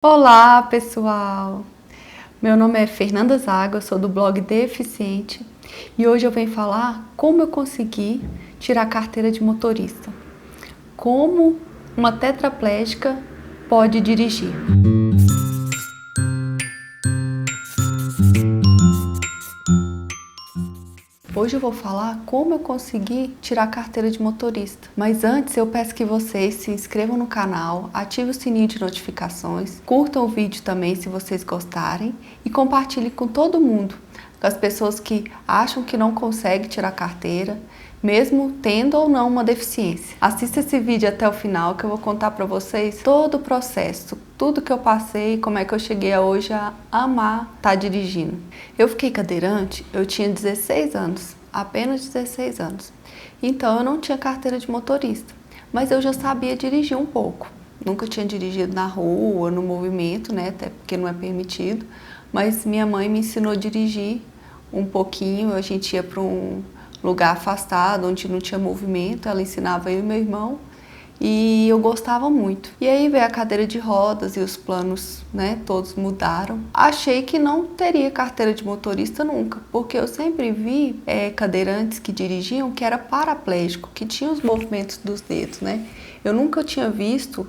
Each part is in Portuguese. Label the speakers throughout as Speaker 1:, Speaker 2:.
Speaker 1: Olá, pessoal! Meu nome é Fernanda Zaga, eu sou do blog Deficiente e hoje eu venho falar como eu consegui tirar a carteira de motorista. Como uma tetraplégica pode dirigir. Hoje eu vou falar como eu consegui tirar a carteira de motorista. Mas antes eu peço que vocês se inscrevam no canal, ativem o sininho de notificações, curtam o vídeo também se vocês gostarem e compartilhem com todo mundo, com as pessoas que acham que não conseguem tirar a carteira, mesmo tendo ou não uma deficiência. Assista esse vídeo até o final que eu vou contar para vocês todo o processo, tudo que eu passei, como é que eu cheguei a hoje a amar estar dirigindo. Eu fiquei cadeirante, eu tinha 16 anos, apenas 16 anos. Então eu não tinha carteira de motorista, mas eu já sabia dirigir um pouco. Nunca tinha dirigido na rua, no movimento, né, até porque não é permitido, mas minha mãe me ensinou a dirigir um pouquinho. A gente ia para um lugar afastado, onde não tinha movimento, ela ensinava eu e meu irmão, e eu gostava muito. E aí veio a cadeira de rodas e os planos, né, todos mudaram. Achei que não teria carteira de motorista nunca, porque eu sempre vi cadeirantes que dirigiam que era paraplégico, que tinha os movimentos dos dedos, né? Eu nunca tinha visto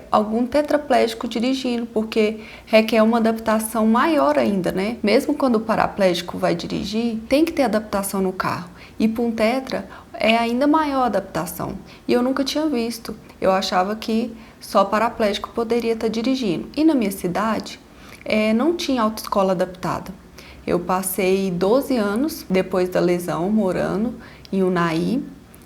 Speaker 1: algum tetraplégico dirigindo, porque requer uma adaptação maior ainda, né? Mesmo quando o paraplégico vai dirigir, tem que ter adaptação no carro. E para um tetra é ainda maior a adaptação. E eu nunca tinha visto. Eu achava que só paraplégico poderia estar dirigindo. E na minha cidade não tinha autoescola adaptada. Eu passei 12 anos depois da lesão morando em Unai.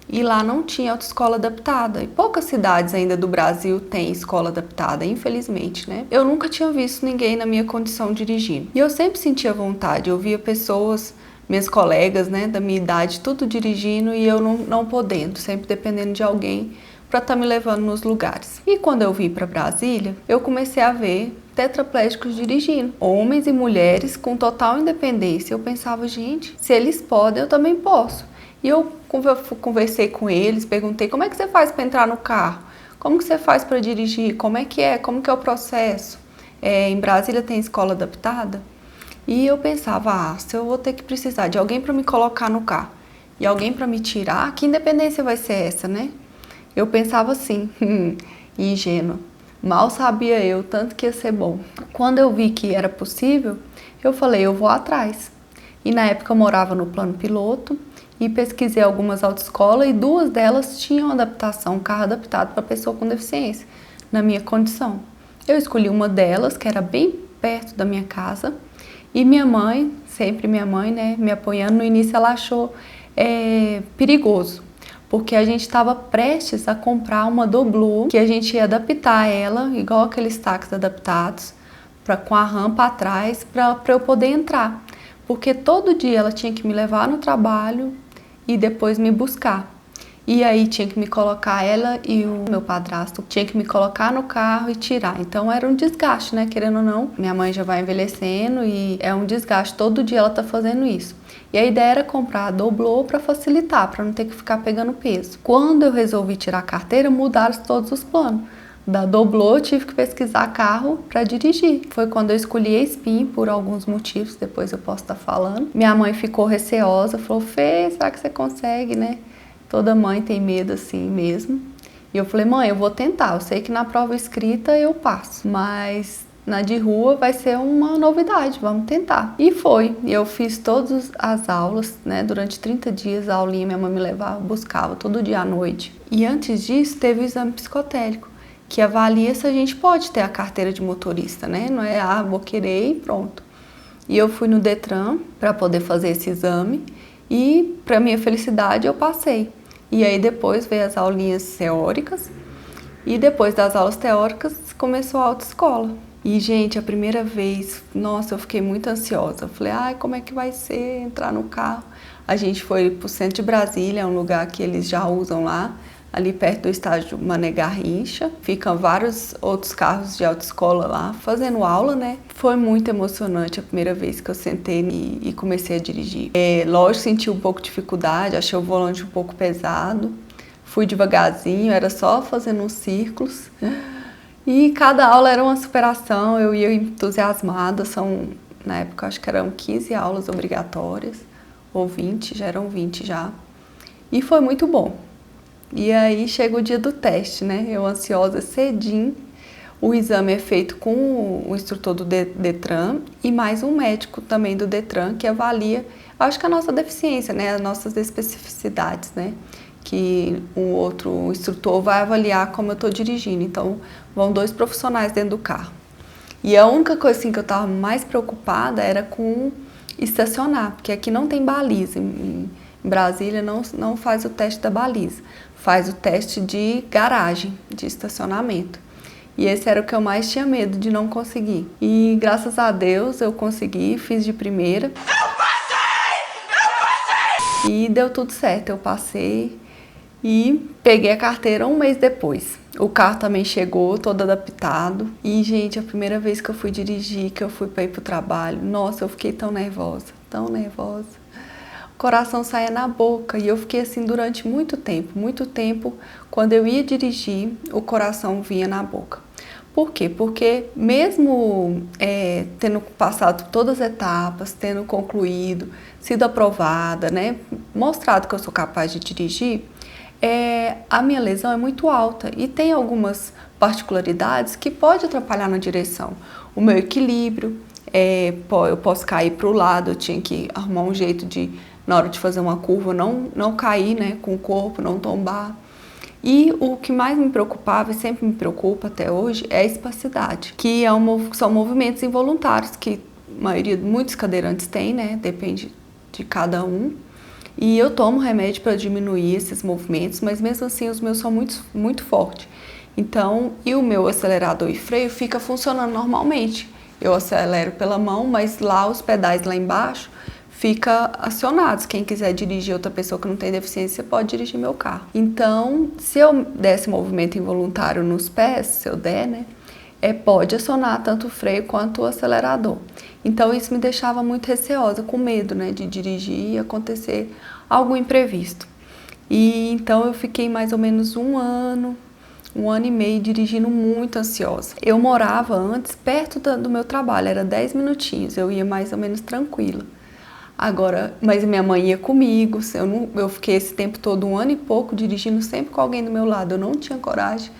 Speaker 1: E lá não tinha autoescola adaptada. E poucas cidades ainda do Brasil têm escola adaptada, infelizmente, né? Eu nunca tinha visto ninguém na minha condição dirigindo. E eu sempre sentia vontade. Eu via pessoas, minhas colegas, né, da minha idade, tudo dirigindo e eu não podendo, sempre dependendo de alguém para estar me levando nos lugares. E quando eu vim para Brasília, eu comecei a ver tetraplégicos dirigindo, homens e mulheres com total independência. Eu pensava, gente, se eles podem, eu também posso. E eu conversei com eles, perguntei como é que você faz para entrar no carro? Como que você faz para dirigir? Como é que é? Como que é o processo? Em Brasília tem escola adaptada? E eu pensava, se eu vou ter que precisar de alguém para me colocar no carro e alguém para me tirar, que independência vai ser essa, né? Eu pensava assim, ingênua. Mal sabia eu, tanto que ia ser bom. Quando eu vi que era possível, eu falei, eu vou atrás. E na época eu morava no plano piloto e pesquisei algumas autoescolas e duas delas tinham adaptação, carro adaptado para pessoa com deficiência, na minha condição. Eu escolhi uma delas, que era bem perto da minha casa, e minha mãe, sempre minha mãe, né, me apoiando, no início ela achou perigoso, porque a gente estava prestes a comprar uma doblô, que a gente ia adaptar ela, igual aqueles táxis adaptados, com a rampa atrás, para eu poder entrar. Porque todo dia ela tinha que me levar no trabalho e depois me buscar. E aí tinha que me colocar, ela e o meu padrasto, tinha que me colocar no carro e tirar. Então era um desgaste, né, querendo ou não. Minha mãe já vai envelhecendo e é um desgaste, todo dia ela tá fazendo isso. E a ideia era comprar a doblô para facilitar, para não ter que ficar pegando peso. Quando eu resolvi tirar a carteira, mudaram todos os planos. Da doblô, eu tive que pesquisar carro para dirigir. Foi quando eu escolhi a Spin, por alguns motivos, depois eu posso estar falando. Minha mãe ficou receosa, falou, Fê, será que você consegue, né? Toda mãe tem medo assim mesmo. E eu falei, mãe, eu vou tentar, eu sei que na prova escrita eu passo, mas na de rua vai ser uma novidade, vamos tentar. E foi, eu fiz todas as aulas, né? Durante 30 dias, a aulinha, minha mãe me levava, buscava todo dia à noite. E antes disso, teve o exame psicotécnico, que avalia se a gente pode ter a carteira de motorista, né? Não é, vou querer e pronto. E eu fui no Detran para poder fazer esse exame e, para minha felicidade, eu passei. E aí depois veio as aulinhas teóricas e depois das aulas teóricas começou a autoescola. E, gente, a primeira vez, nossa, eu fiquei muito ansiosa. Eu falei, como é que vai ser entrar no carro? A gente foi pro centro de Brasília, é um lugar que eles já usam lá, ali perto do estádio Mané Garrincha. Ficam vários outros carros de autoescola lá, fazendo aula, né? Foi muito emocionante a primeira vez que eu sentei e comecei a dirigir. Lógico, senti um pouco de dificuldade, achei o volante um pouco pesado. Fui devagarzinho, era só fazendo uns círculos. E cada aula era uma superação, eu ia entusiasmada, na época acho que eram 15 aulas obrigatórias, ou 20, já eram 20 já. E foi muito bom. E aí chega o dia do teste, né? Eu ansiosa cedinho. O exame é feito com o instrutor do Detran e mais um médico também do Detran que avalia, acho que a nossa deficiência, né? As nossas especificidades, né? Que um outro instrutor vai avaliar como eu estou dirigindo. Então, vão 2 profissionais dentro do carro. E a única coisa assim, que eu estava mais preocupada era com estacionar, porque aqui não tem baliza. Em Brasília não faz o teste da baliza, faz o teste de garagem, de estacionamento. E esse era o que eu mais tinha medo de não conseguir. E graças a Deus eu consegui, fiz de primeira. Eu passei! E deu tudo certo, eu passei e peguei a carteira um mês depois. O carro também chegou, todo adaptado. E, gente, a primeira vez que eu fui dirigir, que eu fui para ir pro trabalho, nossa, eu fiquei tão nervosa, tão nervosa. O coração saía na boca e eu fiquei assim durante muito tempo. Muito tempo, quando eu ia dirigir, o coração vinha na boca. Por quê? Porque mesmo tendo passado por todas as etapas, tendo concluído, sido aprovada, né, mostrado que eu sou capaz de dirigir, a minha lesão é muito alta e tem algumas particularidades que pode atrapalhar na direção. O meu equilíbrio, eu posso cair para o lado, eu tinha que arrumar um jeito de, na hora de fazer uma curva, não cair, né, com o corpo, não tombar. E o que mais me preocupava, e sempre me preocupa até hoje, é a espasticidade, que são movimentos involuntários, que muitos cadeirantes têm, né? Depende de cada um. E eu tomo remédio para diminuir esses movimentos, mas mesmo assim os meus são muito, muito fortes. Então, e o meu acelerador e freio fica funcionando normalmente. Eu acelero pela mão, mas lá os pedais lá embaixo fica acionados. Quem quiser dirigir outra pessoa que não tem deficiência pode dirigir meu carro. Então, se eu desse movimento involuntário nos pés, se eu der, né, pode acionar tanto o freio quanto o acelerador. Então, isso me deixava muito receosa, com medo, né, de dirigir e acontecer algo imprevisto. E então eu fiquei mais ou menos um ano e meio dirigindo muito ansiosa. Eu morava antes perto do meu trabalho, era 10 minutinhos, eu ia mais ou menos tranquila. Agora, mas minha mãe ia comigo, eu fiquei esse tempo todo, um ano e pouco, dirigindo sempre com alguém do meu lado. Eu não tinha coragem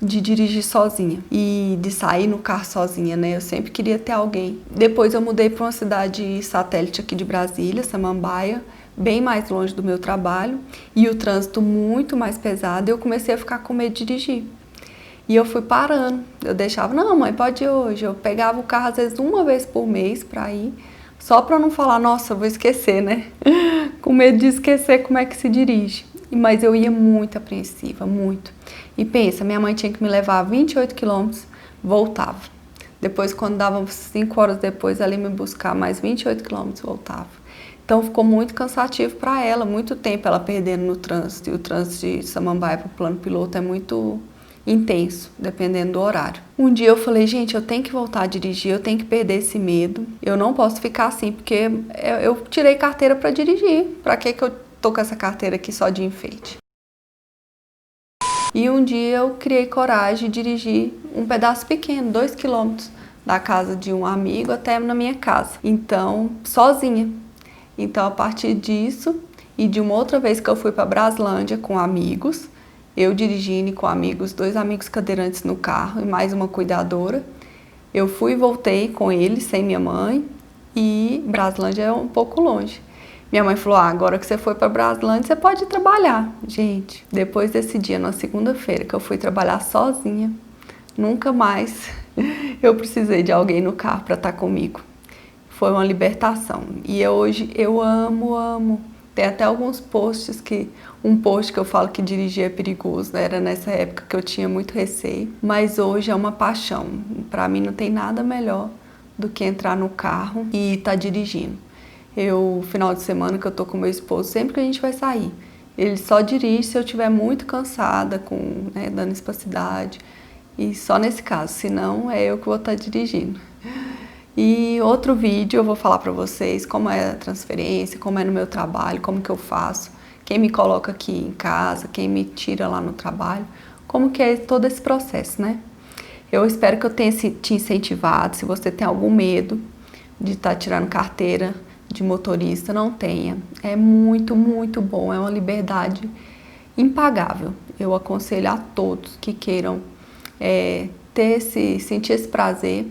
Speaker 1: de dirigir sozinha e de sair no carro sozinha, né? Eu sempre queria ter alguém. Depois eu mudei para uma cidade satélite aqui de Brasília, Samambaia, bem mais longe do meu trabalho, e o trânsito muito mais pesado, e eu comecei a ficar com medo de dirigir. E eu fui parando, eu deixava, não mãe, pode ir hoje. Eu pegava o carro às vezes uma vez por mês para ir, só para não falar, nossa, eu vou esquecer, né? Com medo de esquecer como é que se dirige. Mas eu ia muito apreensiva, muito. E pensa, minha mãe tinha que me levar 28 quilômetros, voltava. Depois, quando dava 5 horas depois, ela ia me buscar mais 28 quilômetros, voltava. Então, ficou muito cansativo para ela, muito tempo ela perdendo no trânsito. E o trânsito de Samambaia para o plano piloto é muito intenso, dependendo do horário. Um dia eu falei, gente, eu tenho que voltar a dirigir, eu tenho que perder esse medo. Eu não posso ficar assim, porque eu tirei carteira para dirigir. Para que eu tô com essa carteira aqui só de enfeite? E um dia eu criei coragem de dirigir um pedaço pequeno, 2 quilômetros, da casa de um amigo até na minha casa. Então, sozinha. Então, a partir disso, e de uma outra vez que eu fui para Braslândia com amigos, eu dirigindo com amigos, 2 amigos cadeirantes no carro e mais uma cuidadora. Eu fui e voltei com eles, sem minha mãe, e Braslândia é um pouco longe. Minha mãe falou, agora que você foi para Braslândia, você pode trabalhar. Gente, depois desse dia, na segunda-feira, que eu fui trabalhar sozinha, nunca mais eu precisei de alguém no carro para estar comigo. Foi uma libertação. E hoje eu amo. Tem até alguns posts um post que eu falo que dirigir é perigoso, né? Era nessa época que eu tinha muito receio, mas hoje é uma paixão. Para mim não tem nada melhor do que entrar no carro e estar dirigindo. Final de semana que eu tô com meu esposo, sempre que a gente vai sair, ele só dirige se eu estiver muito cansada, dando espasticidade, e só nesse caso, senão é eu que vou estar dirigindo. E outro vídeo eu vou falar para vocês como é a transferência, como é no meu trabalho, como que eu faço, quem me coloca aqui em casa, quem me tira lá no trabalho, como que é todo esse processo, né? Eu espero que eu tenha te incentivado. Se você tem algum medo de estar tirando carteira de motorista, não tenha. É muito, muito bom. É uma liberdade impagável. Eu aconselho a todos que queiram sentir esse prazer,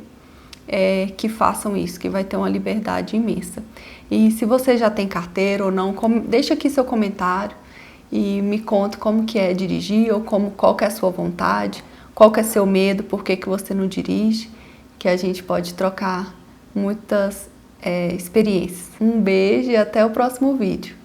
Speaker 1: que façam isso, que vai ter uma liberdade imensa. E se você já tem carteira ou não, deixa aqui seu comentário e me conta como que é dirigir, ou qual que é a sua vontade, qual que é seu medo, por que você não dirige, que a gente pode trocar muitas experiências. Um beijo e até o próximo vídeo.